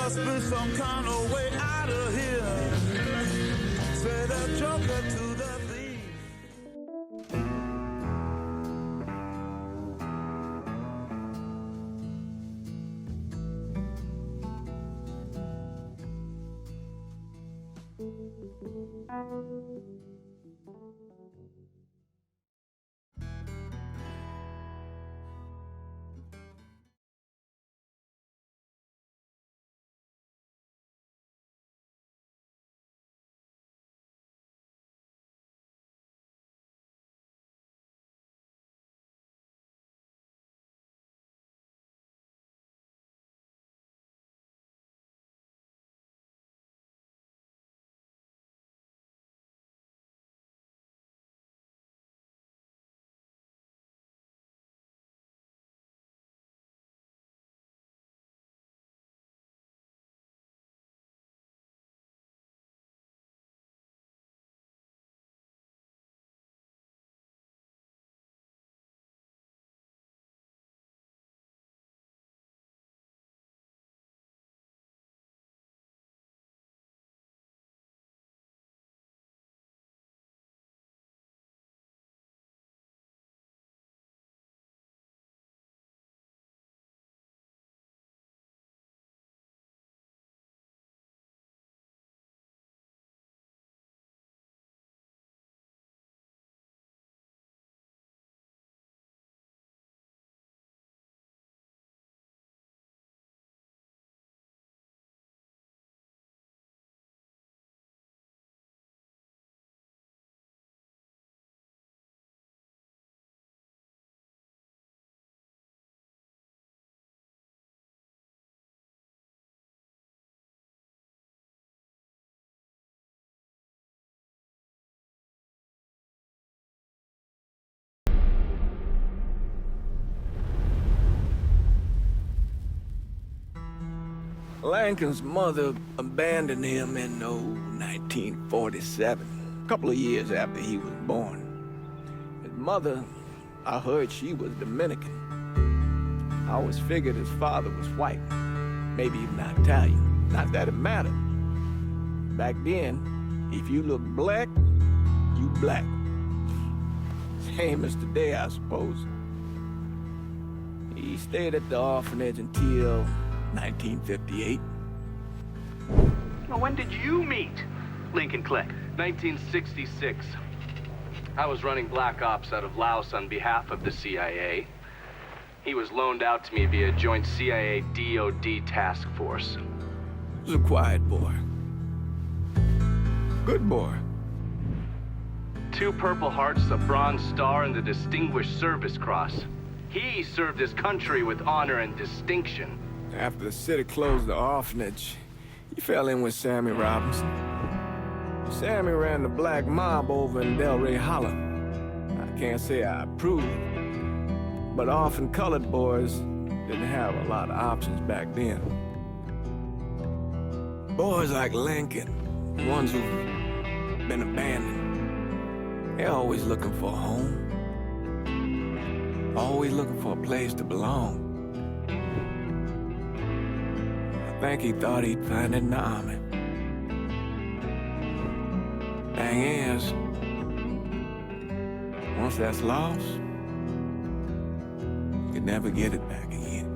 must be some kind of way out of here. Say the joker to the thief. Lincoln's mother abandoned him in 1947, a couple of years after he was born. His mother, I heard she was Dominican. I always figured his father was white, maybe even Italian. Not that it mattered. Back then, if you looked black, you black. Same as today, I suppose. He stayed at the orphanage until 1958. Well, when did you meet Lincoln Click? 1966. I was running Black Ops out of Laos on behalf of the CIA. He was loaned out to me via joint CIA-DOD task force. He was a quiet boy. Good boy. 2 Purple Hearts, a Bronze Star, and the Distinguished Service Cross. He served his country with honor and distinction. After the city closed the orphanage, he fell in with Sammy Robinson. Sammy ran the black mob over in Delray Hollow. I can't say I approved, but orphan colored boys didn't have a lot of options back then. Boys like Lincoln, the ones who've been abandoned, they're always looking for a home. Always looking for a place to belong. I think he thought he'd find it in the army. Thing is, once that's lost, you can never get it back again.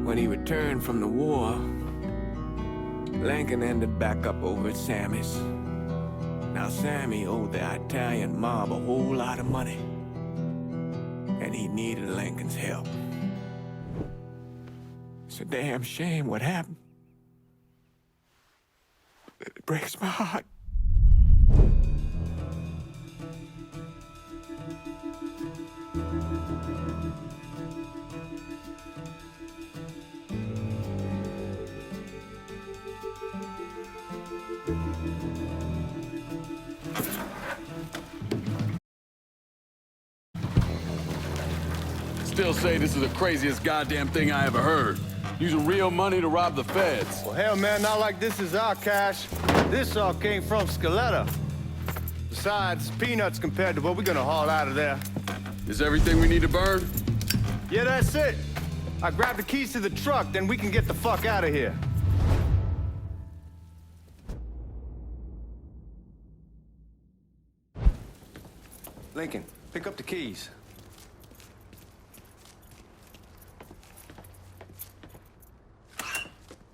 When he returned from the war, Lincoln ended back up over at Sammy's. Now Sammy owed the Italian mob a whole lot of money, and he needed Lincoln's help. It's a damn shame what happened. It breaks my heart. Still say this is the craziest goddamn thing I ever heard. Using real money to rob the feds. Well, hell, man, not like this is our cash. This all came from Scaletta. Besides, peanuts compared to what we're gonna haul out of there. Is everything we need to burn? Yeah, that's it. I grab the keys to the truck, then we can get the fuck out of here. Lincoln, pick up the keys.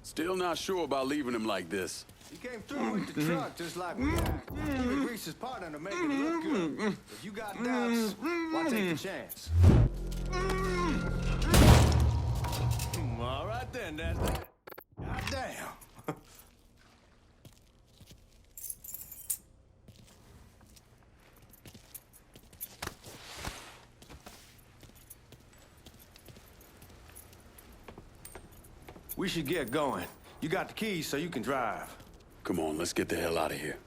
Still not sure about leaving him like this. He came through with the truck just like we had. Even Grease his partner to make it look good. If you got doubts, why take the chance? All right then, that's that. Goddamn. We should get going. You got the keys so you can drive. Come on, let's get the hell out of here.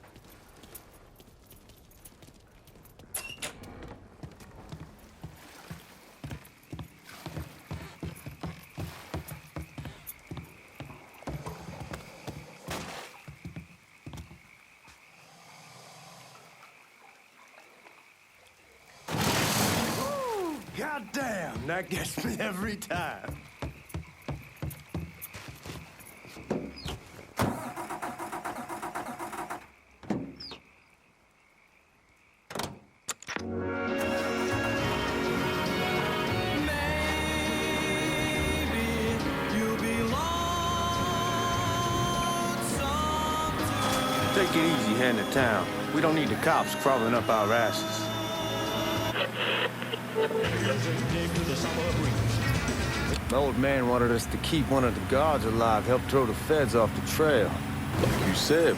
Goddamn, that gets me every time. Take it easy heading to town. We don't need the cops crawling up our asses. The old man wanted us to keep one of the guards alive, help throw the feds off the trail. Like you said,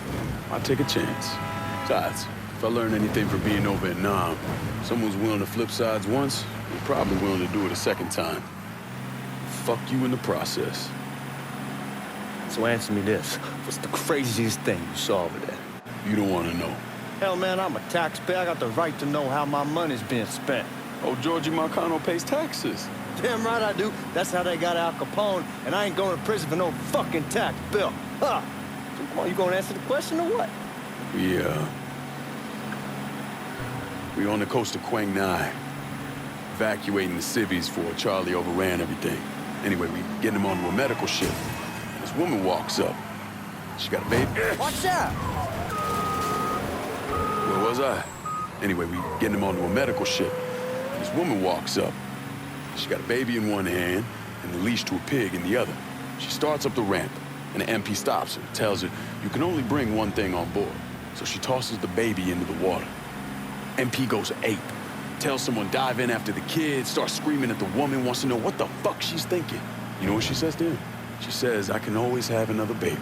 I'll take a chance. Besides, if I learn anything from being over in Nam, someone's willing to flip sides once, they're probably willing to do it a second time. Fuck you in the process. So answer me this. What's the craziest thing you saw over there? You don't want to know. Hell, man, I'm a taxpayer. I got the right to know how my money's being spent. Oh, Georgie Marcano pays taxes. Damn right I do. That's how they got Al Capone, and I ain't going to prison for no fucking tax bill. Huh? So come on, you gonna answer the question or what? We on the coast of Quang Nai, evacuating the civvies for Charlie overran everything. Anyway, we getting him onto a medical ship. This woman walks up. She got a baby. Watch out! Where was I? Anyway, we getting him onto a medical ship. This woman walks up. She got a baby in one hand and the leash to a pig in the other. She starts up the ramp, and the MP stops her, tells her, you can only bring one thing on board. So she tosses the baby into the water. MP goes ape. Tells someone dive in after the kid, starts screaming at the woman, wants to know what the fuck she's thinking. You know what she says to him? She says, I can always have another baby.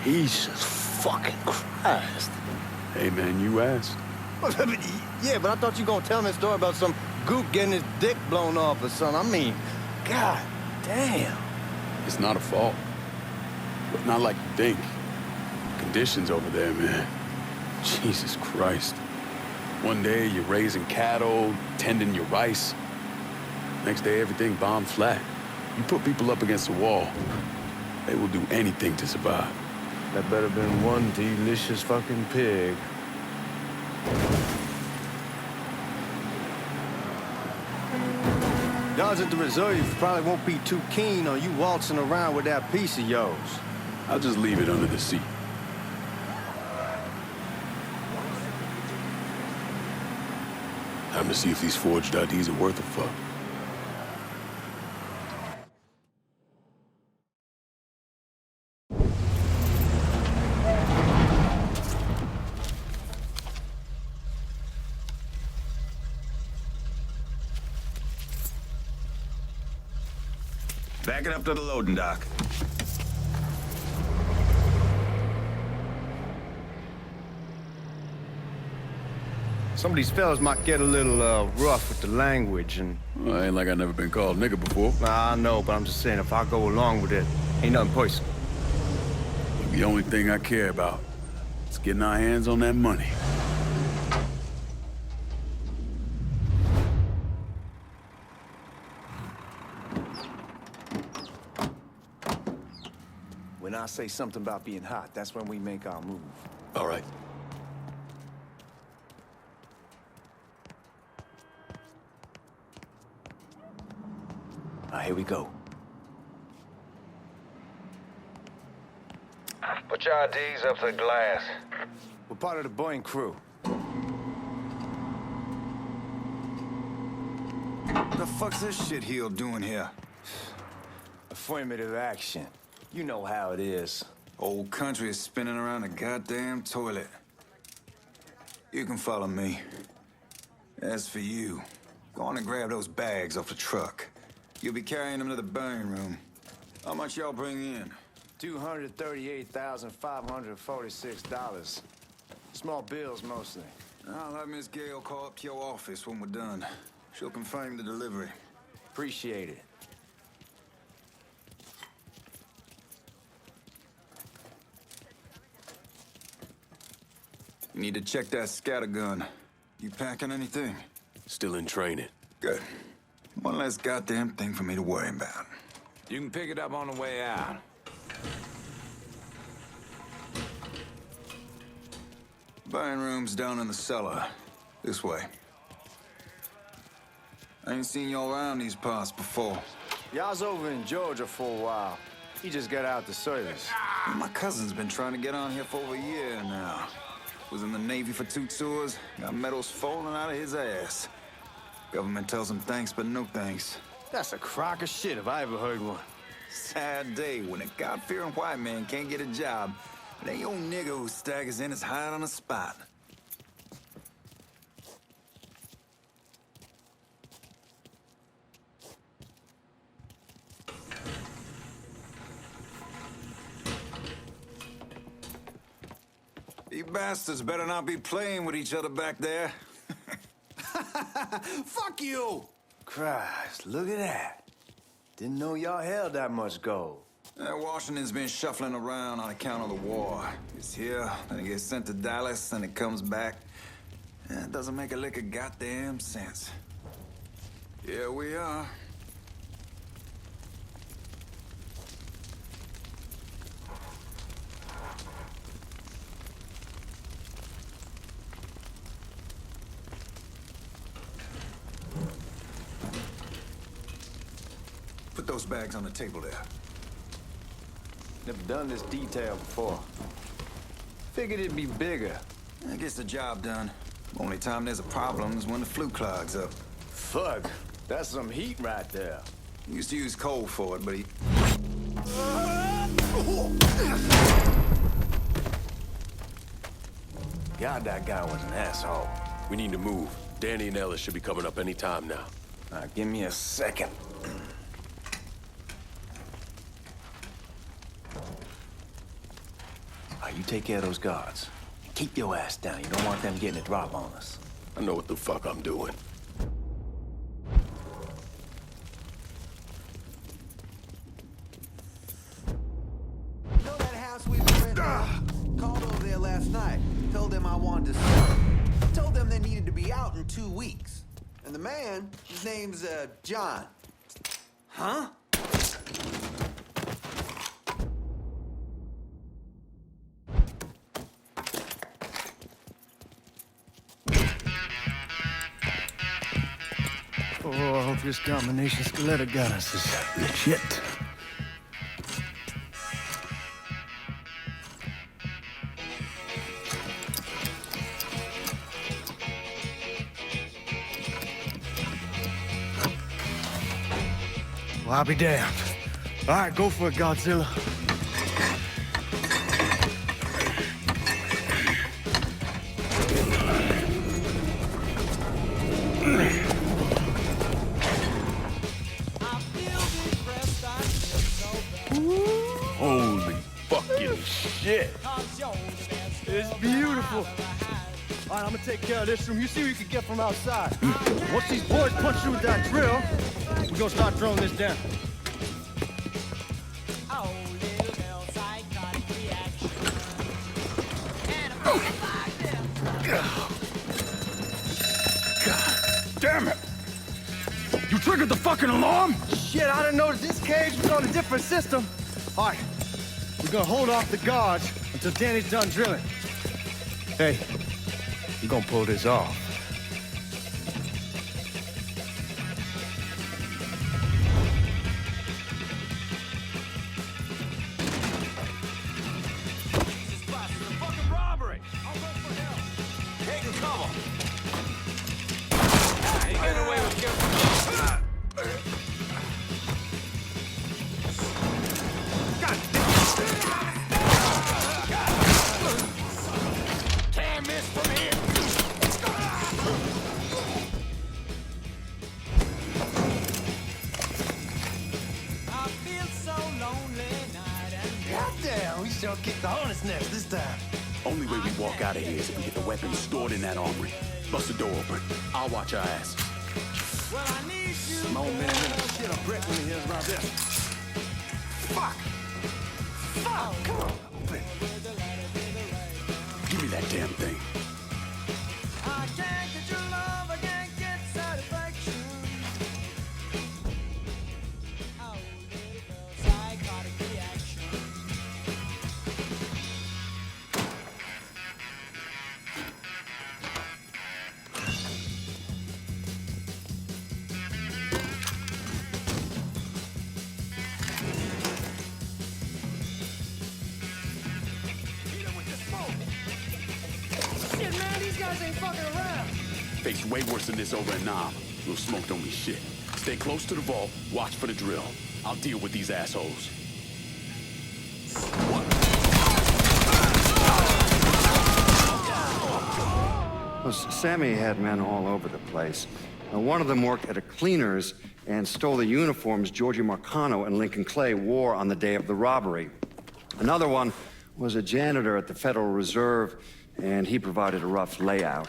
Jesus fucking Christ. Hey, man, you asked. Yeah, but I thought you were gonna tell me a story about some gook getting his dick blown off or something. I mean, god damn. It's not a fault. But not like you think. Conditions over there, man. Jesus Christ. One day, you're raising cattle, tending your rice. Next day, everything bombed flat. You put people up against a wall, they will do anything to survive. That better been one delicious fucking pig. Guards at the reserve probably won't be too keen on you waltzing around with that piece of yours. I'll just leave it under the seat. Time to see if these forged IDs are worth a fuck. Back it up to the loading dock. Some of these fellas might get a little rough with the language, and Well, ain't like I never been called nigga before. I know, but I'm just saying if I go along with it, ain't nothing personal. The only thing I care about is getting our hands on that money. When I say something about being hot, that's when we make our move. All right. All right, here we go. Put your IDs up to the glass. We're part of the Boeing crew. What the fuck's this shitheel doing here? Affirmative action. You know how it is. Old country is spinning around the goddamn toilet. You can follow me. As for you, go on and grab those bags off the truck. You'll be carrying them to the burn room. How much y'all bring in? $238,546. Small bills, mostly. I'll have Miss Gale call up to your office when we're done. She'll confirm the delivery. Appreciate it. You need to check that scattergun. You packing anything? Still in training. Good. One less goddamn thing for me to worry about. You can pick it up on the way out. Burn room's down in the cellar. This way. I ain't seen y'all around these parts before. Y'all's over in Georgia for a while. He just got out the service. My cousin's been trying to get on here for over a year now. Was in the Navy for 2 tours, got medals falling out of his ass. Government tells him thanks, but no thanks. That's a crock of shit if I ever heard one. Sad day when a God-fearing white man can't get a job, and any old nigga who staggers in is hired on the spot. You bastards better not be playing with each other back there. Fuck you! Christ, look at that. Didn't know y'all held that much gold. Washington's been shuffling around on account of the war. It's here, then it gets sent to Dallas, then it comes back. It doesn't make a lick of goddamn sense. Here we are. Put those bags on the table there. Never done this detail before. Figured it'd be bigger. That gets the job done. Only time there's a problem is when the flue clogs up. Fuck, that's some heat right there. He used to use coal for it, but he... God, that guy was an asshole. We need to move. Danny and Ellis should be coming up any time now. Give me a second. You take care of those guards. Keep your ass down. You don't want them getting a drop on us. I know what the fuck I'm doing. You know that house we were renting? Called over there last night. Told them I wanted to sell. Told them they needed to be out in 2 weeks. And the man, his name's, John. Huh? Oh, I hope this combination stiletto gun us is legit. Well, I'll be damned. All right, go for it, Godzilla. Holy fucking shit. It's beautiful. All right, I'm gonna take care of this room. You see what you can get from outside. Once these boys punch you with that drill, we're gonna start throwing this down. God damn it. You triggered the fucking alarm? Shit, I didn't know that this cage was on a different system. All right, we're gonna hold off the guards until Danny's done drilling. Hey, you gonna pull this off. gonna kick the hornet's nest this time. Only way we walk out of here is if we get the weapons stored in that armory. Bust the door open. I'll watch our asses. Well, I need you. My old man gonna shit a brick when he hears about this. Fuck! Fuck! Come on, open. Give me that damn thing. I can't get your love, I can't get satisfaction. Oh, little girl, psychotic reaction. Shit, man, these guys ain't fucking around. Faced way worse than this over in Nam. Little smoke don't mean shit. Stay close to the vault. Watch for the drill. I'll deal with these assholes. Well, Sammy had men all over the place. One of them worked at a cleaner's and stole the uniforms Georgie Marcano and Lincoln Clay wore on the day of the robbery. Another one was a janitor at the Federal Reserve, and he provided a rough layout.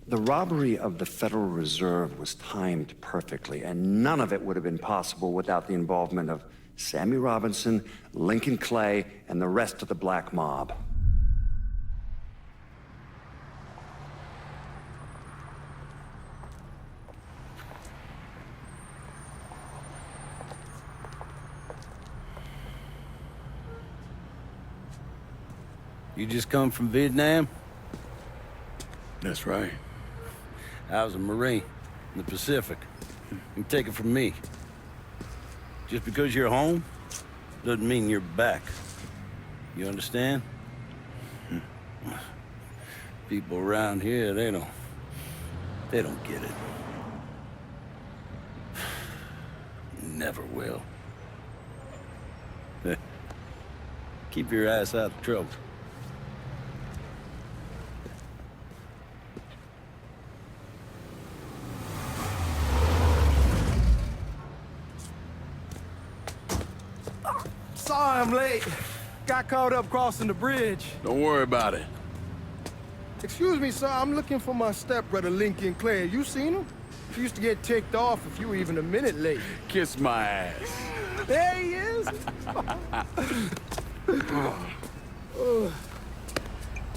The robbery of the Federal Reserve was timed perfectly, and none of it would have been possible without the involvement of Sammy Robinson, Lincoln Clay, and the rest of the black mob. You just come from Vietnam? That's right. I was a Marine in the Pacific. You take it from me. Just because you're home doesn't mean you're back. You understand? People around here, they don't get it. Never will. Keep your ass out of trouble. Sorry I'm late. Got caught up crossing the bridge. Don't worry about it. Excuse me, sir. I'm looking for my stepbrother, Lincoln Clay. You seen him? He used to get ticked off if you were even a minute late. Kiss my ass. There he is.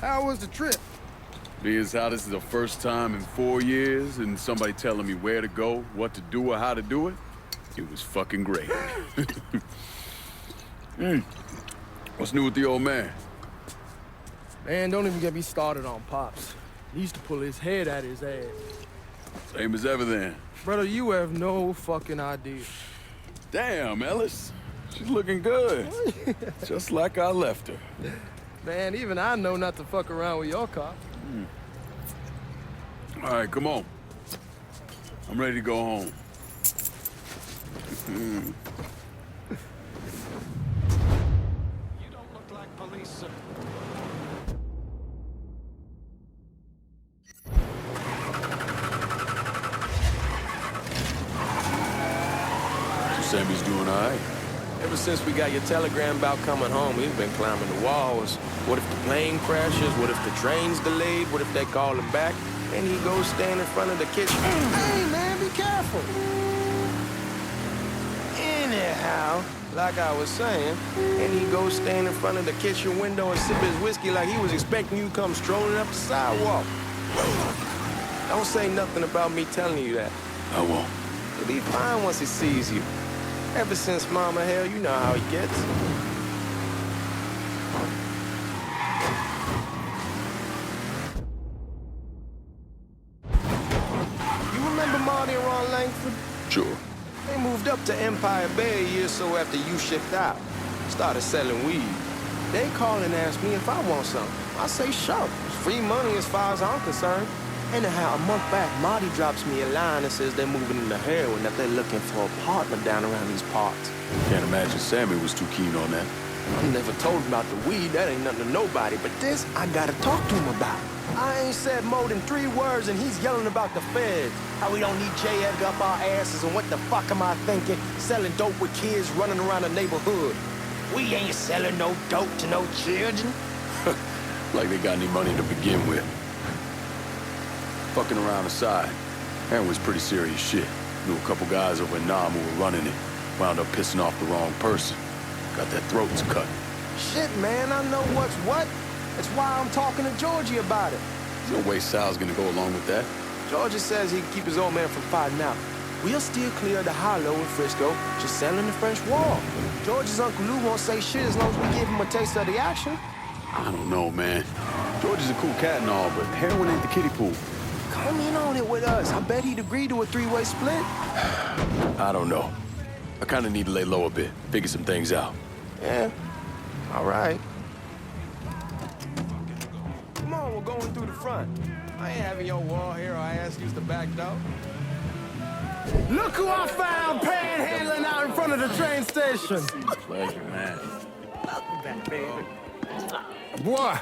How was the trip? Being as how this is the first time in 4 years and somebody telling me where to go, what to do, or how to do it, it was fucking great. What's new with the old man? Man, don't even get me started on Pops. He used to pull his head out his ass. Same as ever then. Brother, you have no fucking idea. Damn, Ellis. She's looking good. Just like I left her. Man, even I know not to fuck around with your cop. All right, come on. I'm ready to go home. You don't look like police, sir. Sammy's doing all right. Ever since we got your telegram about coming home, he's been climbing the walls. What if the plane crashes? What if the train's delayed? What if they call him back? And he goes stand in front of the kitchen. Hey, man, be careful. Anyhow, like I was saying, and he goes stand in front of the kitchen window and sip his whiskey like he was expecting you to come strolling up the sidewalk. Don't say nothing about me telling you that. I won't. He'll be fine once he sees you. Ever since Mama Hell, you know how he gets. You remember Marty and Ron Langford? Sure. They moved up to Empire Bay a year or so after you shipped out. Started selling weed. They call and ask me if I want some. I say sure. It's free money as far as I'm concerned. Anyhow, a month back, Marty drops me a line and says they're moving into heroin, that they're looking for a partner down around these parts. Can't imagine Sammy was too keen on that. I never told him about the weed, that ain't nothing to nobody, but this I gotta talk to him about. I ain't said more than 3 words and he's yelling about the feds. How we don't need J. Edgar up our asses and what the fuck am I thinking? Selling dope with kids running around the neighborhood. We ain't selling no dope to no children. Like they got any money to begin with. Fucking around aside, heroin's pretty serious shit. Knew a couple guys over in Nam who were running it. Wound up pissing off the wrong person. Got their throats cut. Shit, man, I know what's what. That's why I'm talking to Georgie about it. There's no way Sal's gonna go along with that. Georgie says he can keep his old man from fighting out. We'll still clear the hollow in Frisco, just selling the French wall. George's Uncle Lou won't say shit as long as we give him a taste of the action. I don't know, man. George is a cool cat and all, but heroin ain't the kiddie pool. Come in on it with us. I bet he'd agree to a three-way split. I don't know. I kinda need to lay low a bit, figure some things out. Yeah, all right. Come on, we're going through the front. I ain't having your wall here or I ask use the back door. Look who I found panhandling out in front of the train station. Pleasure, man. Welcome back, baby. Boy,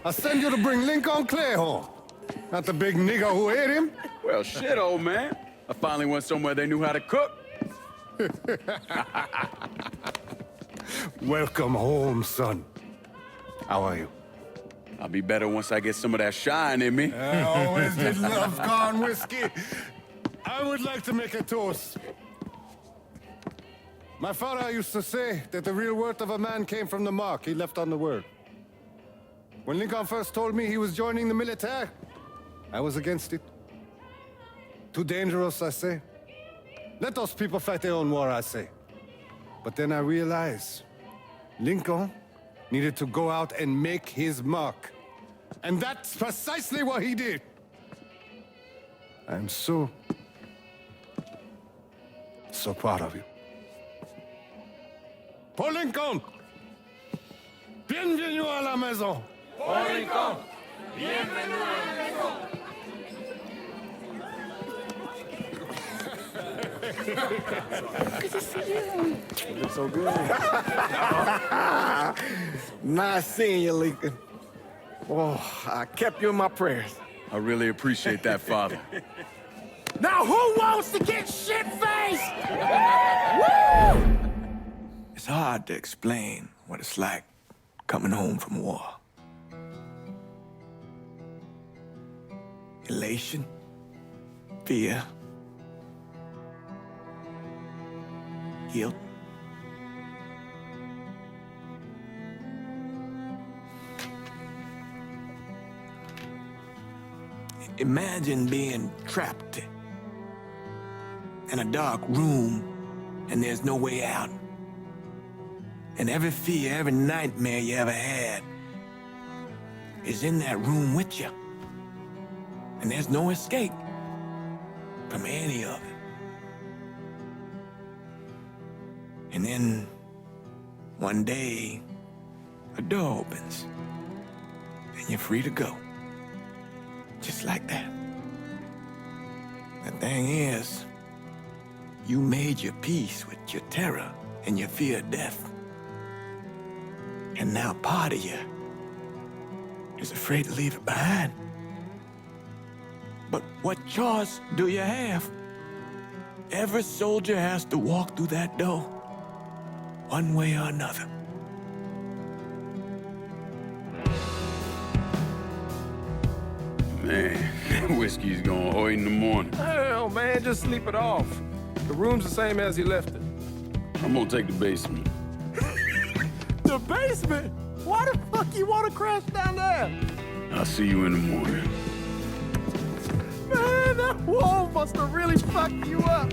I send you to bring Lincoln Clay home. Not the big nigger who ate him. Well, shit, old man. I finally went somewhere they knew how to cook. Welcome home, son. How are you? I'll be better once I get some of that shine in me. I always did love corn whiskey. I would like to make a toast. My father used to say that the real worth of a man came from the mark he left on the world. When Lincoln first told me he was joining the military, I was against it. Too dangerous, I say. Let those people fight their own war, I say. But then I realized Lincoln needed to go out and make his mark. And that's precisely what he did. I'm so proud of you. Paul Lincoln! Bienvenue à la maison! Paul Lincoln, bienvenue à la maison. Good to see you. You look so good. Nice seeing you, Lincoln. Oh, I kept you in my prayers. I really appreciate that, Father. Now who wants to get shit-faced? It's hard to explain what it's like coming home from war. Elation, fear, guilt. Imagine being trapped in a dark room and there's no way out. And every fear, every nightmare you ever had is in that room with you. And there's no escape from any of it. And then one day, a door opens and you're free to go. Just like that. The thing is, you made your peace with your terror and your fear of death. And now part of you is afraid to leave it behind. But what choice do you have? Every soldier has to walk through that door, one way or another. Man, that whiskey's going hoy in the morning. Hell, man, just sleep it off. The room's the same as you left it. I'm gonna take the basement. The basement? Why the fuck you want to crash down there? I'll see you in the morning. Man, that wall must have really fucked you up.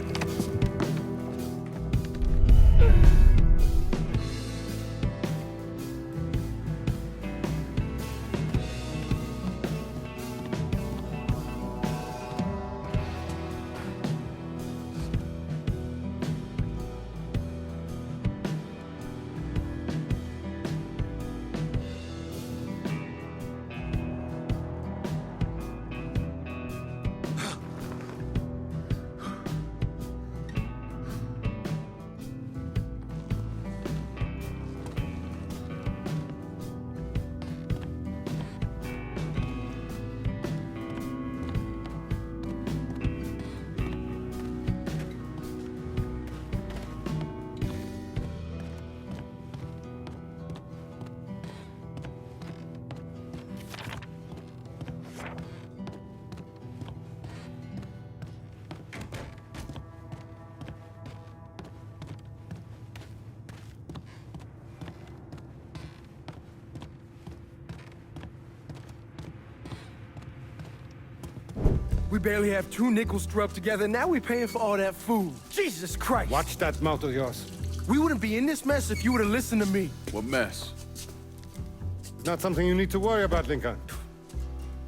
We barely have 2 nickels to rub together, and now we're paying for all that food. Jesus Christ! Watch that mouth of yours. We wouldn't be in this mess if you would have listened to me. What mess? It's not something you need to worry about, Lincoln.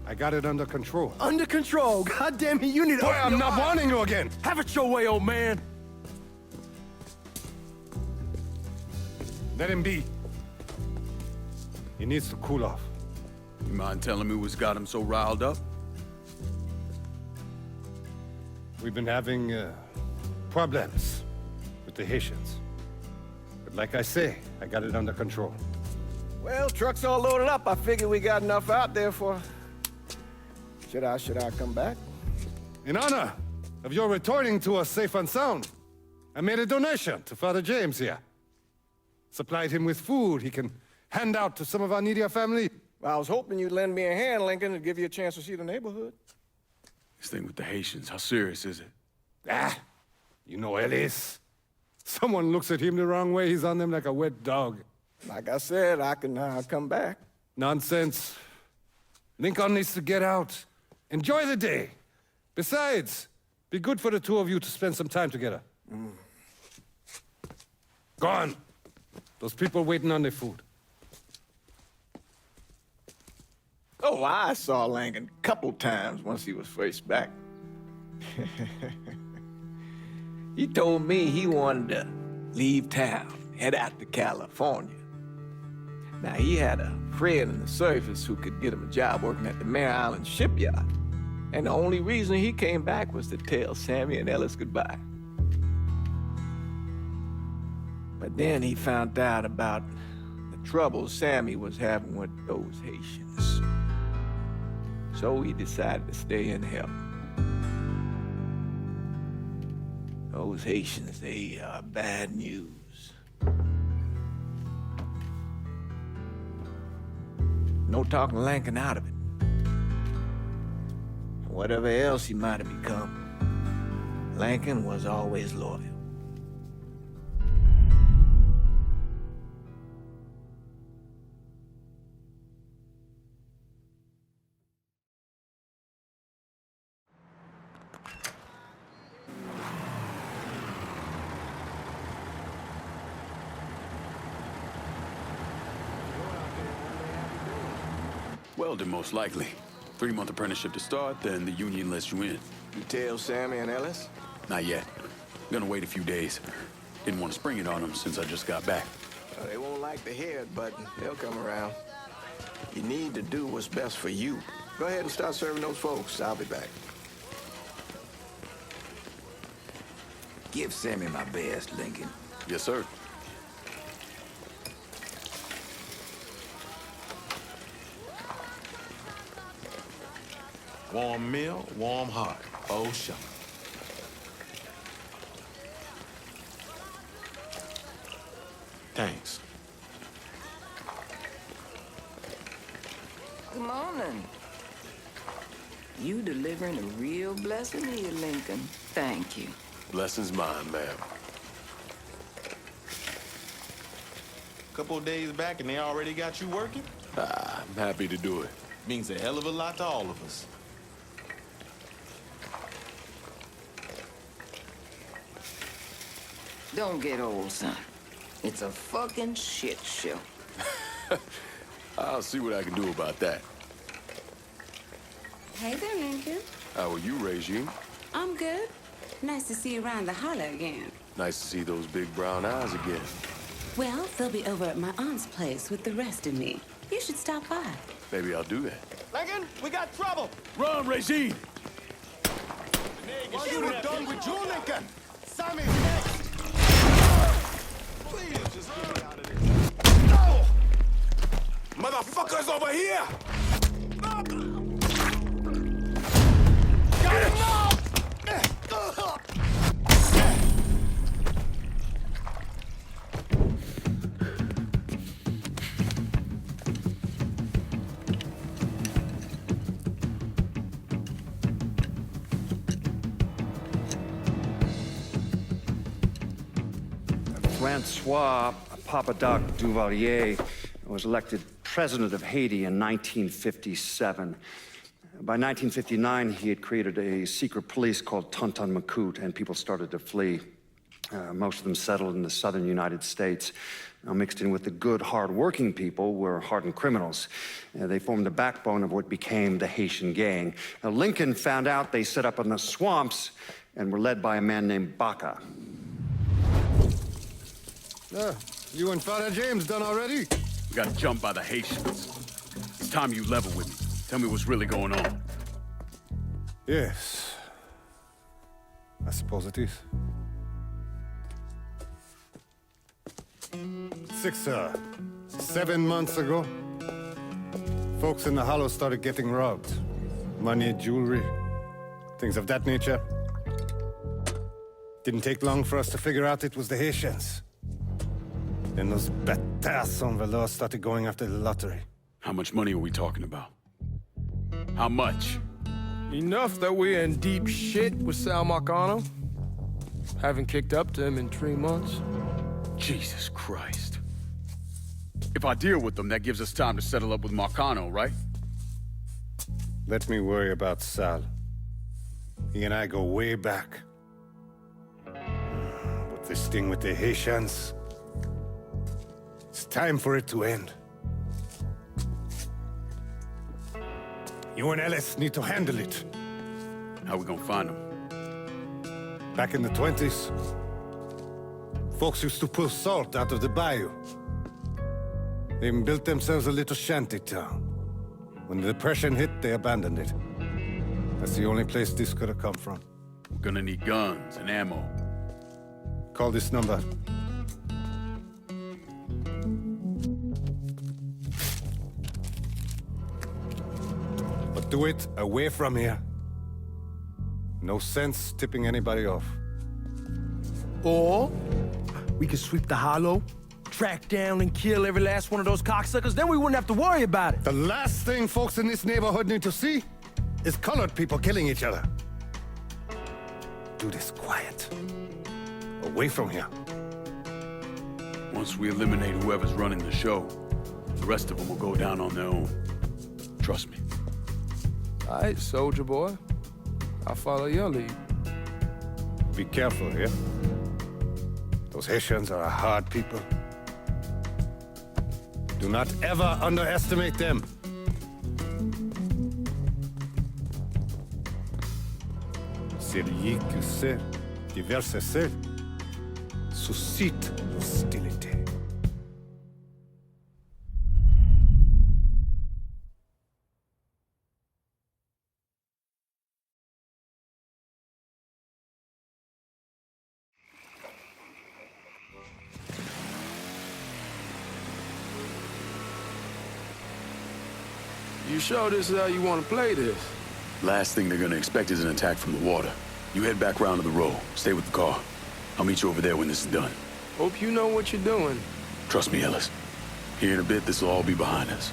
I got it under control. Under control. God damn it, you need to. Boy, open I'm your not eyes. warning you again. Have it your way, old man. Let him be. He needs to cool off. You mind telling me what's got him so riled up? We've been having problems with the Haitians. But like I say, I got it under control. Well, truck's all loaded up. I figure we got enough out there for... Should I come back? In honor of your returning to us safe and sound, I made a donation to Father James here. Supplied him with food he can hand out to some of our needier family. Well, I was hoping you'd lend me a hand, Lincoln, and give you a chance to see the neighborhood. This thing with the Haitians, how serious is it? Ah, you know Ellis. Someone looks at him the wrong way, he's on them like a wet dog. Like I said, I can come back. Nonsense. Lincoln needs to get out. Enjoy the day. Besides, be good for the two of you to spend some time together. Go on. Those people waiting on their food. Oh, I saw Lincoln a couple times once he was first back. He told me he wanted to leave town, head out to California. Now, he had a friend in the service who could get him a job working at the Mare Island shipyard. And the only reason he came back was to tell Sammy and Ellis goodbye. But then he found out about the trouble Sammy was having with those Haitians. So he decided to stay and help. Those Haitians, they are bad news. No talking Lincoln out of it. Whatever else he might have become, Lincoln was always loyal. Welding, most likely. 3-month apprenticeship to start, then the union lets you in. You tell Sammy and Ellis? Not yet. Gonna wait a few days. Didn't want to spring it on them since I just got back. They won't like to hear it, but they'll come around. You need to do what's best for you. Go ahead and start serving those folks. I'll be back. Give Sammy my best, Lincoln. Yes, sir. Warm meal, warm heart. Oh, sure. Thanks. Good morning. You delivering a real blessing here, Lincoln. Thank you. Blessing's mine, ma'am. Couple of days back and they already got you working? I'm happy to do it. Means a hell of a lot to all of us. Don't get old, son. It's a fucking shit show. I'll see what I can do about that. Hey there, Lincoln. How are you, Regine? I'm good. Nice to see you around the holler again. Nice to see those big brown eyes again. Well, they'll be over at my aunt's place with the rest of me. You should stop by. Maybe I'll do that. Lincoln, we got trouble. Run, Regine! What you done with you, Lincoln? Sammy, next! Please, just get me out of this. No! Motherfuckers over here! Got it! Francois Papadoc Duvalier was elected president of Haiti in 1957. By 1959, he had created a secret police called Tonton Macoute, and people started to flee. Most of them settled in the southern United States. Now, mixed in with the good, hard-working people were hardened criminals. They formed the backbone of what became the Haitian gang. Now, Lincoln found out they set up in the swamps and were led by a man named Baca. You and Father James done already? We got jumped by the Haitians. It's time you level with me. Tell me what's really going on. Yes. I suppose it is. 7 months ago, folks in the Hollow started getting robbed. Money, jewelry, things of that nature. Didn't take long for us to figure out it was the Haitians. Then those bâtards on velours started going after the lottery. How much money are we talking about? How much? Enough that we're in deep shit with Sal Marcano. Haven't kicked up to him in 3 months. Jesus Christ. If I deal with them, that gives us time to settle up with Marcano, right? Let me worry about Sal. He and I go way back. But this thing with the Haitians, it's time for it to end. You and Ellis need to handle it. How we gonna find them? Back in the 20s, folks used to pull salt out of the bayou. They even built themselves a little shanty town. When the Depression hit, they abandoned it. That's the only place this could have come from. We're gonna need guns and ammo. Call this number. But do it away from here. No sense tipping anybody off. Or we could sweep the Hollow, track down and kill every last one of those cocksuckers, then we wouldn't have to worry about it. The last thing folks in this neighborhood need to see is colored people killing each other. Do this quiet. Away from here. Once we eliminate whoever's running the show, the rest of them will go down on their own. Trust me. All right, soldier boy. I'll follow your lead. Be careful here. Those Haitians are a hard people. Do not ever underestimate them. Celui qui sait diverser suscite l'hostilité. You sure this is how you want to play this? Last thing they're gonna expect is an attack from the water. You head back round to the row. Stay with the car. I'll meet you over there when this is done. Hope you know what you're doing. Trust me, Ellis. Here in a bit, this will all be behind us.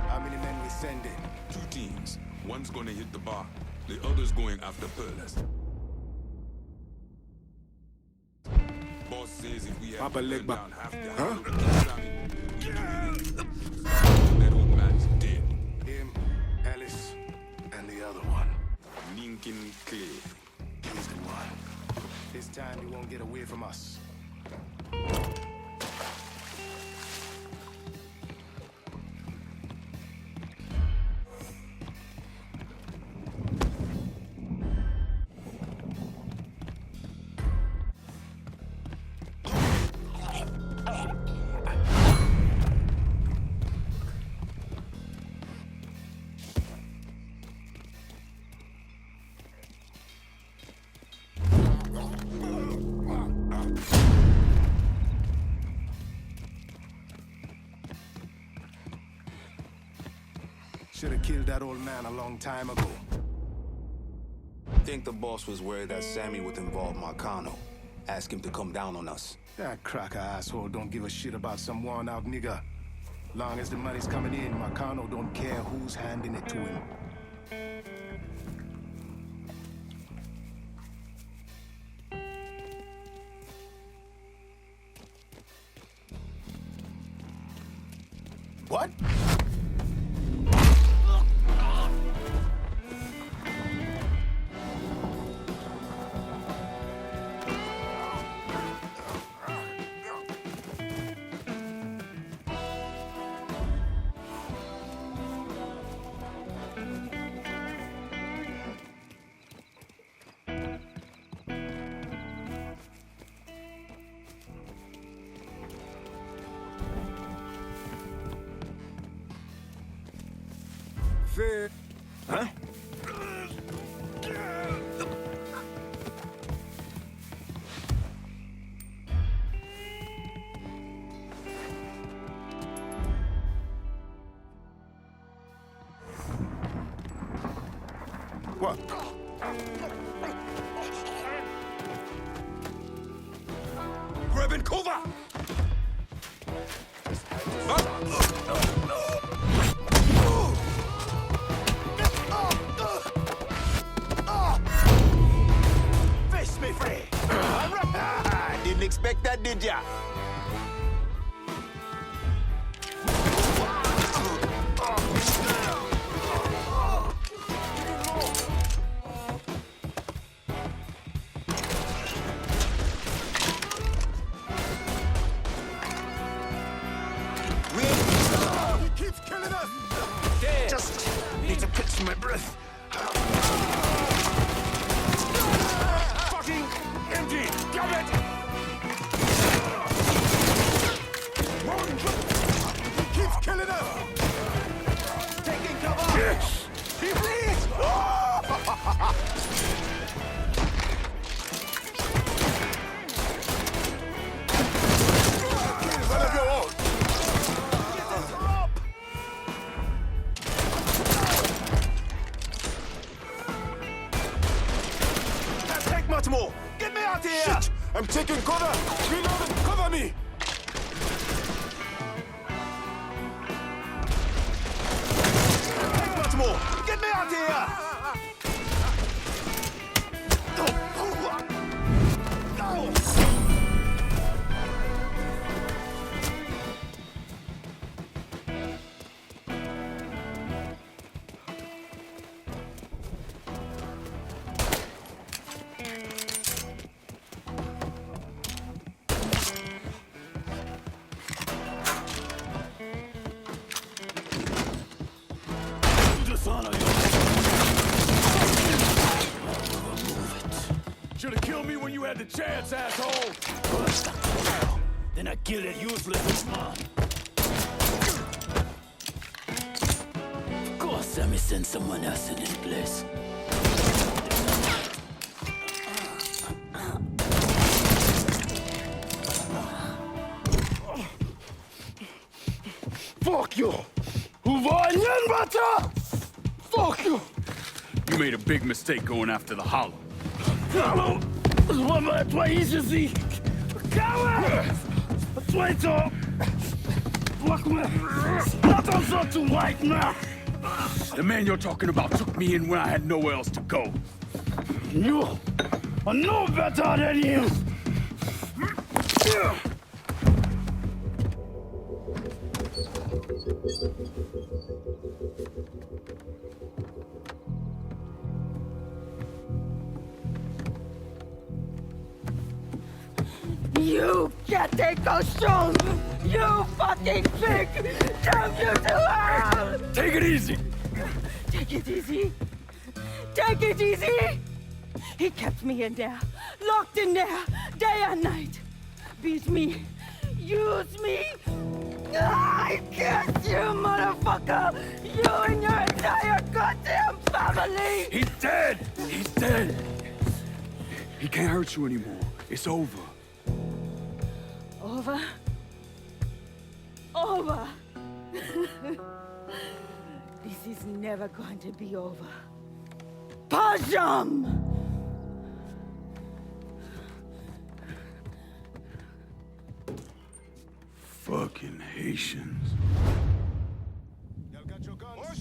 How many men we sending? 2 teams. One's gonna hit the bar. The other's going after Perlas. Boss says if we have Papa to leg burn back. down half the Huh? house, we do it. That old man's dead. Him, Ellis, and the other one. Lincoln Clay. He's the one. This time he won't get away from us. Should have killed that old man a long time ago. Think the boss was worried that Sammy would involve Marcano. Ask him to come down on us. That cracker asshole don't give a shit about some worn-out nigga. Long as the money's coming in, Marcano don't care who's handing it to him. What? Huh? What? Grabbing cover! Fish me free! Didn't expect that, did ya? He keeps killing us! Just need to catch my breath. Fucking empty! Damn it! He keeps killing us! Taking cover! Yes! He bleeds! One of your own! Get this rope! Can't take much more! Get me out of here! Shit! I'm taking cover! Reloading! Cover me! Take much more! Get me out of here! Should've killed me when you had the chance, asshole! Then I kill that useless man. Of course, let me send someone else in his place. Fuck you! Who var igen, brata? Fuck you! You made a big mistake going after the Hollow. Hallo! Vad var det Jesus i? Kawa! Wait up! Fuck me! Not on so to white now! The man you're talking about took me in when I had nowhere else to go. You are no better than him! You can't take those stones! You fucking pig! Damn you to hell! Take it easy! Take it easy! Take it easy! He kept me in there, locked in there, day and night. Beat me, use me. I can't, you motherfucker! You and your entire goddamn family! He's dead! He's dead! He can't hurt you anymore. It's over. Over? Over! This is never going to be over. Pajam! Fucking Haitians.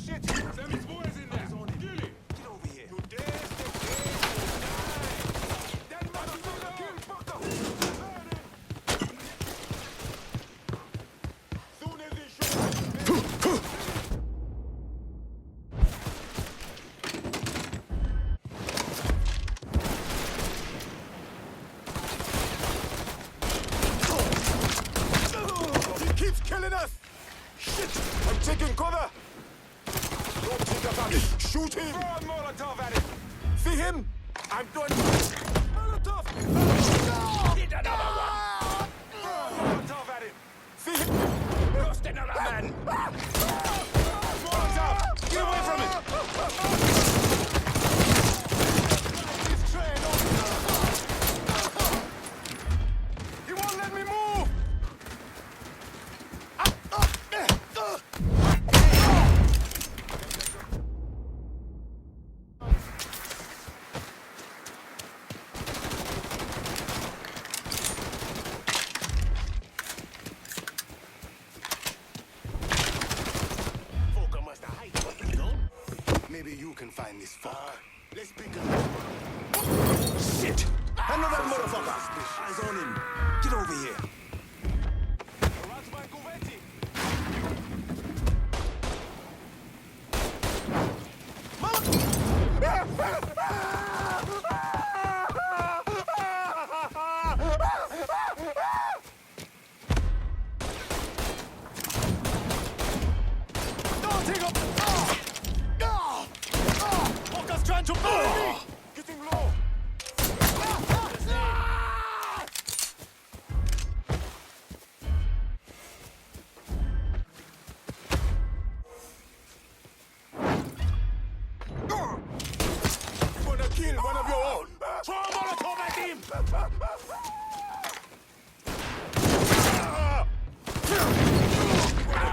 shit! Sammy's boys in there! Kill him! Get over here. You dare step in, that motherfucker! Kill fucker! Soon as he shows he keeps killing us! Shit! I'm taking cover! Don't think about it! Shoot him! Throw a Molotov at him! See him? I'm doing... Molotov! Hit another one! Throw a Molotov at him! See him? Lost another man! Molotov! Get away from it! He's trained on... He won't let me move! Maybe you can find this fuck. Let's pick him. Shit! Another motherfucker! Eyes on him. Get over here. Don't take up! Walker's trying to bury me! Getting low! Gonna kill one of your own! Throw a Molotov at him! Gonna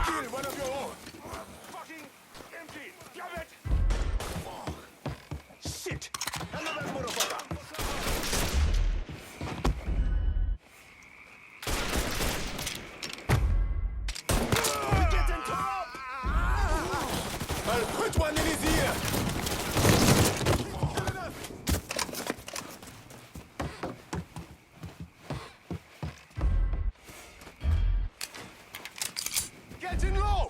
kill one of your own! Fucking empty! Damn it! Shit! Another motherfucker! We're getting top! I'll put one in his ear! Killing us! Getting low!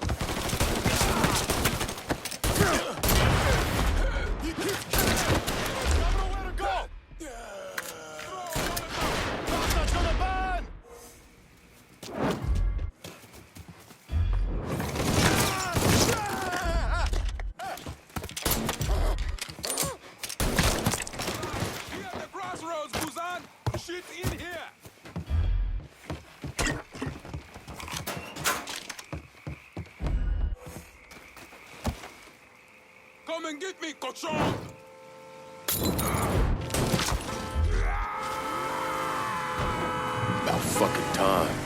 He keeps killing us! Don't know where to go! Bastard's gonna burn! We at the crossroads, Busan! Shit in here! Come and get me, cochon! About fucking time.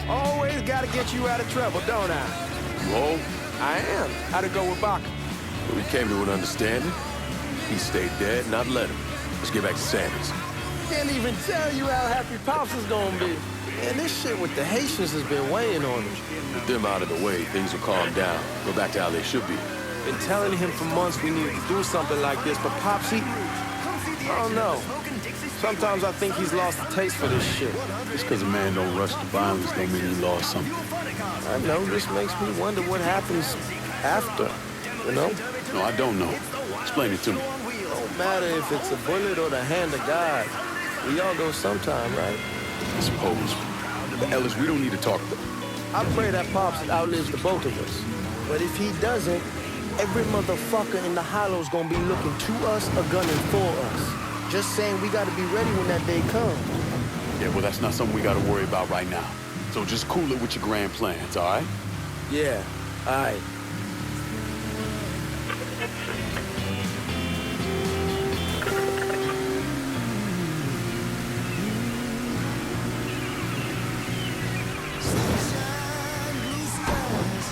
Always gotta get you out of trouble, don't I? Whoa. I am. How'd it go with Baka? We came to an understanding. He stayed dead, and I've let him. Let's get back to Sammy's. Can't even tell you how happy Pops is gonna be. Man, this shit with the Haitians has been weighing on him. With them out of the way, things will calm down. Go back to how they should be. Been telling him for months we need to do something like this, but Pops, I don't know. Sometimes I think he's lost the taste for this shit. Just because a man don't rush to violence don't mean he lost something. I know, this makes me wonder what happens after, you know? No, I don't know. Explain it to me. Don't matter if it's a bullet or the hand of God. We all go sometime, right? I suppose. But Ellis, we don't need to talk about it. I pray that Pops outlives the both of us. But if he doesn't, every motherfucker in the hollow's gonna be looking to us or gunning for us. Just saying we gotta be ready when that day comes. Yeah, well, that's not something we gotta worry about right now. So just cool it with your grand plans, all right? Yeah, all right. Sunshine, blue skies.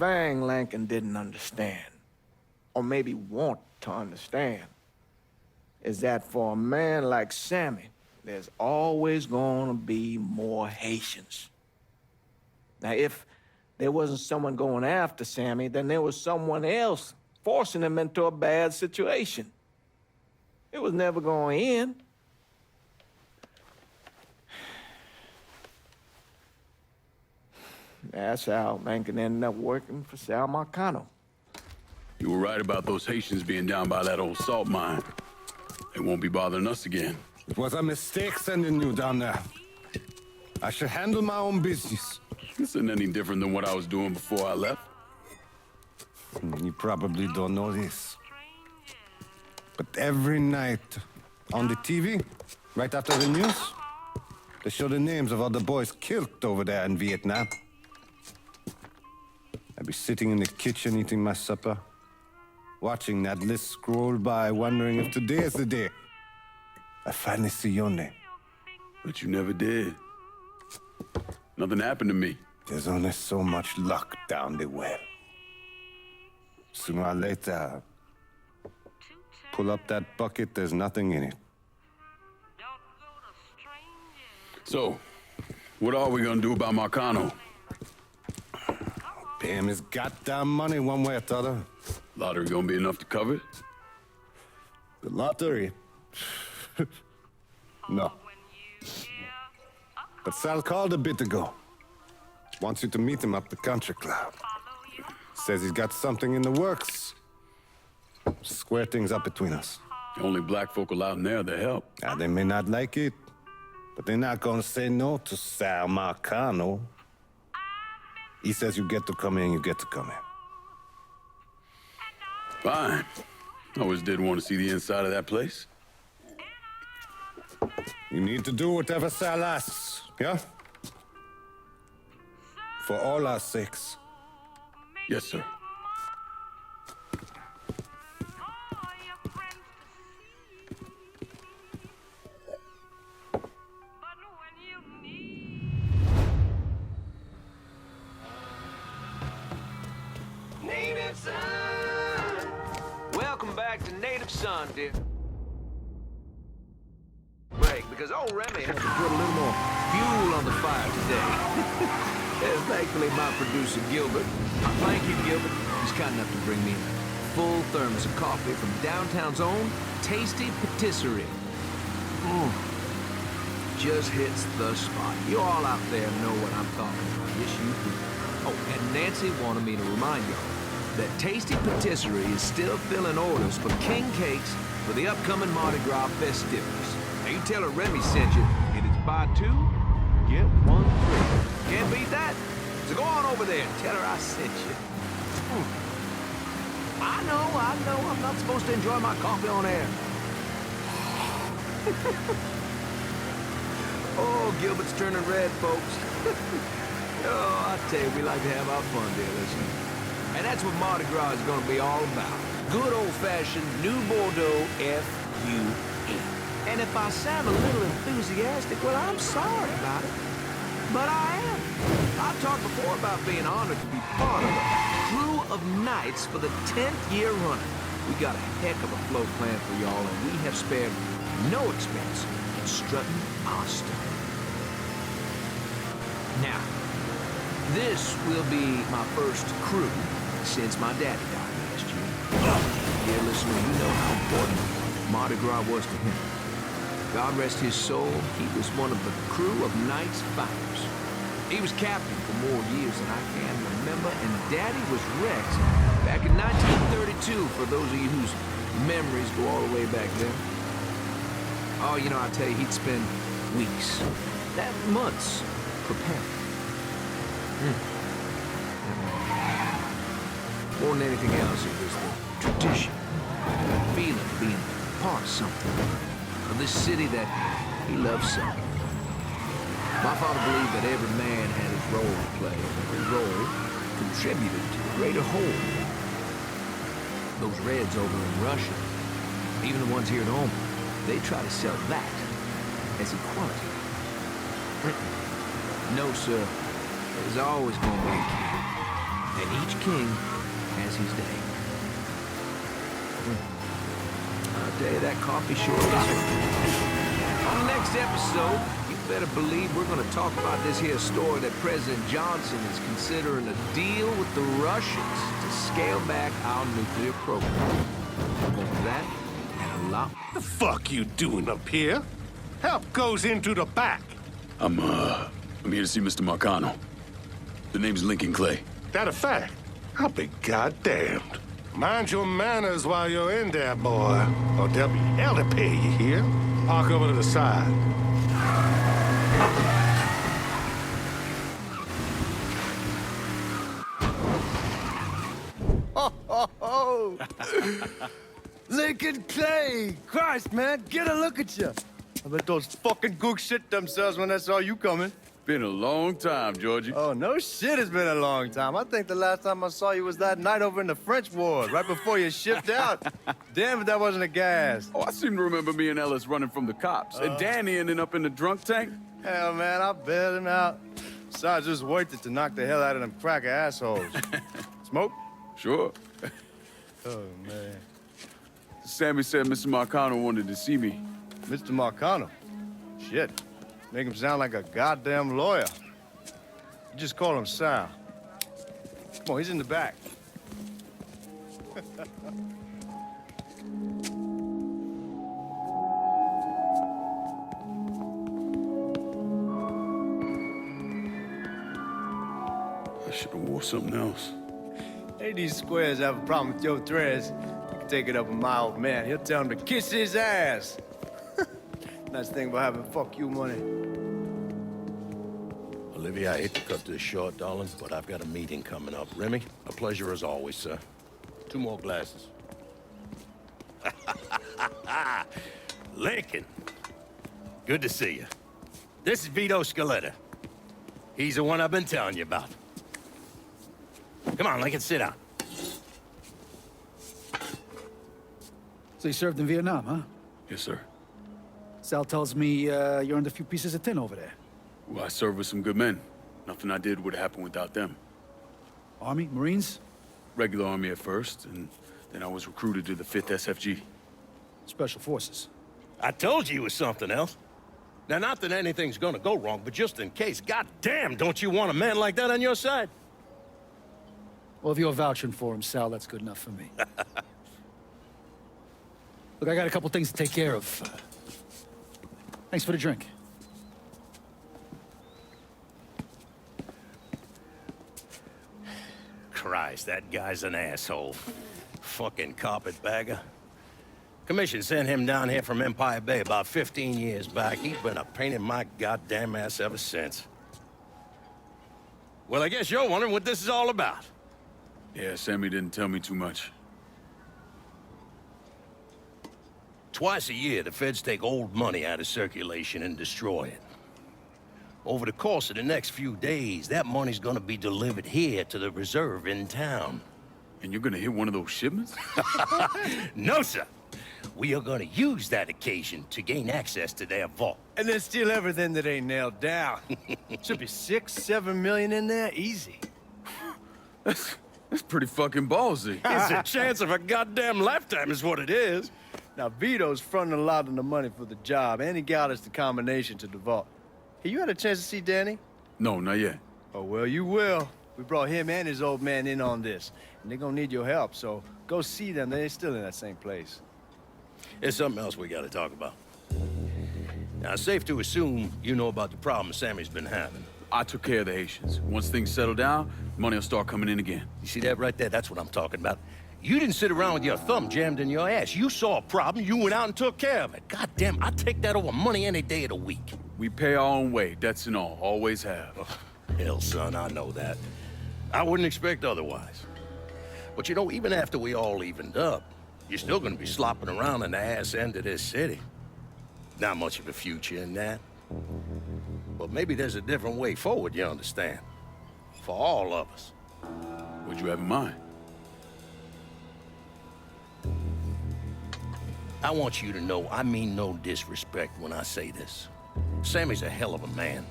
thing Lincoln didn't understand, or maybe want to understand, is that for a man like Sammy, there's always gonna be more Haitians. Now, if there wasn't someone going after Sammy, then there was someone else forcing him into a bad situation. It was never going to end. That's how Lincoln ended up working for Sal Marcano. You were right about those Haitians being down by that old salt mine. They won't be bothering us again. It was a mistake sending you down there. I should handle my own business. This isn't any different than what I was doing before I left. You probably don't know this. But every night on the TV, right after the news, they show the names of all the boys killed over there in Vietnam. I'd be sitting in the kitchen eating my supper, watching that list scroll by, wondering if today is the day I finally see your name. But you never did. Nothing happened to me. There's only so much luck down the well. Sooner or later, pull up that bucket, there's nothing in it. So, what are we gonna do about Marcano? Pay him his goddamn money one way or the other. Lottery gonna be enough to cover it? The lottery? No. But Sal called a bit ago. Wants you to meet him up the country club. Says he's got something in the works. Square things up between us. The only black folk allowed in there to help. Now, they may not like it, but they're not gonna say no to Sal Marcano. He says you get to come in, you get to come in. Fine. I always did want to see the inside of that place. You need to do whatever Sal asks, yeah? For all our sakes. Yes, sir. Native Son! Welcome back to Native Son, dear. Break, because old Remy has to put a little more fuel on the fire today. And thankfully, my producer, Gilbert. Thank you, Gilbert. He's kind enough to bring me a full thermos of coffee from downtown's own Tasty Patisserie. Just hits the spot. You all out there know what I'm talking about. Yes, you do. Oh, and Nancy wanted me to remind y'all that Tasty Patisserie is still filling orders for king cakes for the upcoming Mardi Gras festivities. Now, you tell her Remy sent you, and it's buy two, get one free. Can't beat that. So go on over there and tell her I sent you. I know, I'm not supposed to enjoy my coffee on air. Oh, Gilbert's turning red, folks. Oh, I tell you, we like to have our fun, dear listener. And that's what Mardi Gras is going to be all about. Good old-fashioned New Bordeaux F-U-E. And if I sound a little enthusiastic, well, I'm sorry about it. But I am. I've talked before about being honored to be part of a crew of knights for the 10th year running. We got a heck of a float plan for y'all, and we have spared no expense in strutting our stuff. Now, this will be my first crew since my daddy died last year. Dear listener, you know how important Mardi Gras was to him. God rest his soul, he was one of the crew of Knights Fighters. He was captain for more years than I can remember, and Daddy was wrecked back in 1932, for those of you whose memories go all the way back there. Oh, you know, I tell you, he'd spend weeks, months, preparing. More than anything else, it was the tradition, the feeling of being part of something, of this city that he loved so. My father believed that every man had his role to play, and every role contributed to a greater whole. Those Reds over in Russia, even the ones here at home, they try to sell that as equality. No, sir. There's always going to be a king. and each king has his day. I'll tell you, that coffee sure is. On the next episode, you better believe we're going to talk about this here story that President Johnson is considering a deal with the Russians to scale back our nuclear program. More of that and a lot. The fuck you doing up here? Help goes into the back. I'm here to see Mr. Marcano. The name's Lincoln Clay. That a fact? I'll be goddamned. Mind your manners while you're in there, boy, or there'll be hell to pay, you hear? Park over to the side. Oh. Lincoln Clay! Christ, man, get a look at you. I bet those fucking gooks shit themselves when they saw you coming. Been a long time, Georgie. Oh, no shit, it's been a long time. I think the last time I saw you was that night over in the French ward, right before you shipped out. Damn if that wasn't a gas. Oh, I seem to remember me and Ellis running from the cops. And Danny ending up in the drunk tank. Hell, man, I bailed him out. Besides, just worth it to knock the hell out of them cracker assholes. Smoke? Sure. Oh, man. Sammy said Mr. Marcano wanted to see me. Mr. Marcano? Shit. Make him sound like a goddamn lawyer. You just call him Sal. Come on, he's in the back. I should have wore something else. Hey, these squares have a problem with your threads. You can take it up with my old man. He'll tell him to kiss his ass. Nice thing about having fuck you money. Olivia, I hate to cut this short, darling, but I've got a meeting coming up. Remy, a pleasure as always, sir. 2 more glasses. Lincoln, good to see you. This is Vito Scaletta. He's the one I've been telling you about. Come on, Lincoln, sit down. So you served in Vietnam, huh? Yes, sir. Sal tells me you're under a few pieces of tin over there. Well, I served with some good men. Nothing I did would happen without them. Army? Marines? Regular Army at first, and then I was recruited to the 5th SFG. Special Forces. I told you it was something else. Now, not that anything's gonna go wrong, but just in case, goddamn, don't you want a man like that on your side? Well, if you're vouching for him, Sal, that's good enough for me. Look, I got a couple things to take care of. Thanks for the drink. Christ, that guy's an asshole. Fucking carpetbagger. Commission sent him down here from Empire Bay about 15 years back. He's been a pain in my goddamn ass ever since. Well, I guess you're wondering what this is all about. Yeah, Sammy didn't tell me too much. Twice a year, the feds take old money out of circulation and destroy it. Over the course of the next few days, that money's gonna be delivered here to the reserve in town. And you're gonna hit one of those shipments? No, sir. We are gonna use that occasion to gain access to their vault. And then steal everything that ain't nailed down. Should be 6, 7 million in there, easy. That's pretty fucking ballsy. It's a chance of a goddamn lifetime is what it is. Now, Vito's fronting a lot of the money for the job, and he got us the combination to the vault. Hey, you had a chance to see Danny? No, not yet. Oh, well, you will. We brought him and his old man in on this, and they're gonna need your help, so go see them. They're still in that same place. There's something else we gotta talk about. Now, it's safe to assume you know about the problem Sammy's been having. I took care of the Haitians. Once things settle down, money will start coming in again. You see that right there? That's what I'm talking about. You didn't sit around with your thumb jammed in your ass. You saw a problem, you went out and took care of it. Goddamn, I'd take that over money any day of the week. We pay our own way, debts and all. Always have. Oh, hell, son, I know that. I wouldn't expect otherwise. But you know, even after we all evened up, you're still gonna be slopping around in the ass end of this city. Not much of a future in that. But maybe there's a different way forward, you understand? For all of us. What'd you have in mind? I want you to know I mean no disrespect when I say this. Sammy's a hell of a man,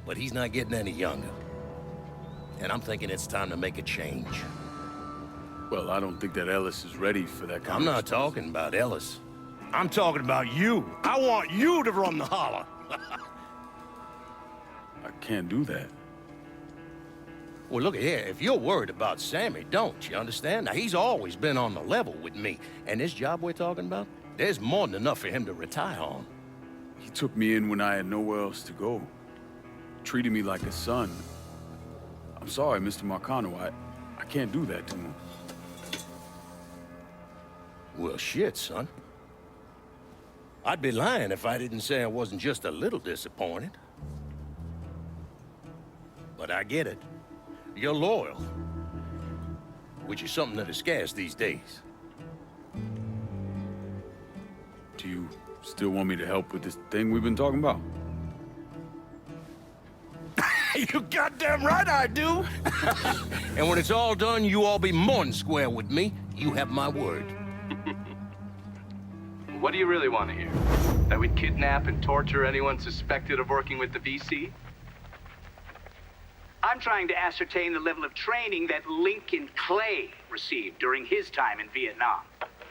but he's not getting any younger. And I'm thinking it's time to make a change. Well, I don't think that Ellis is ready for that kind I'm not talking about Ellis. I'm talking about you. I want you to run the holler. I can't do that. Well, look here, if you're worried about Sammy, don't, you understand? Now, he's always been on the level with me. And this job we're talking about, there's more than enough for him to retire on. He took me in when I had nowhere else to go. Treated me like a son. I'm sorry, Mr. Marcano. I can't do that to him. Well, shit, son. I'd be lying if I didn't say I wasn't just a little disappointed. But I get it. You're loyal. Which is something that is scarce these days. Do you still want me to help with this thing we've been talking about? You goddamn right I do! And when it's all done, you all be more than square with me. You have my word. What do you really want to hear? That we'd kidnap and torture anyone suspected of working with the VC? I'm trying to ascertain the level of training that Lincoln Clay received during his time in Vietnam.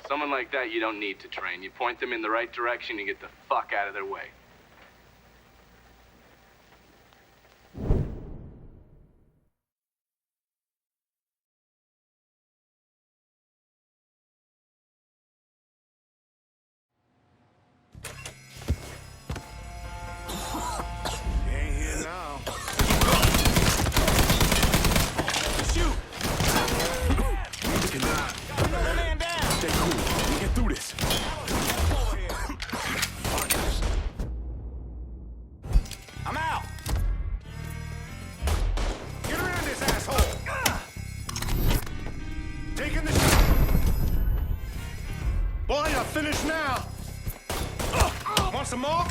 Someone like that you don't need to train. You point them in the right direction and get the fuck out of their way. I'm out! Get around this asshole! Taking the shot! Boy, you're finished now! Want some more?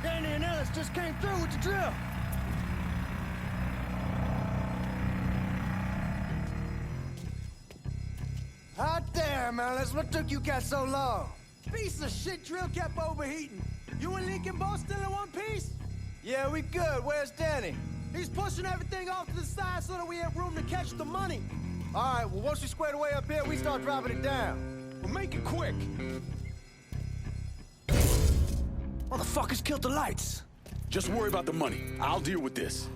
Danny and Ellis just came through with the drill. Hot damn, Ellis, what took you guys so long? Piece of shit drill kept overheating. You and Lincoln both still in one piece? Yeah, we good. Where's Danny? He's pushing everything off to the side so that we have room to catch the money. All right, well, once we square away up here, we start dropping it down. Well, make it quick. Motherfuckers killed the lights. Just worry about the money. I'll deal with this.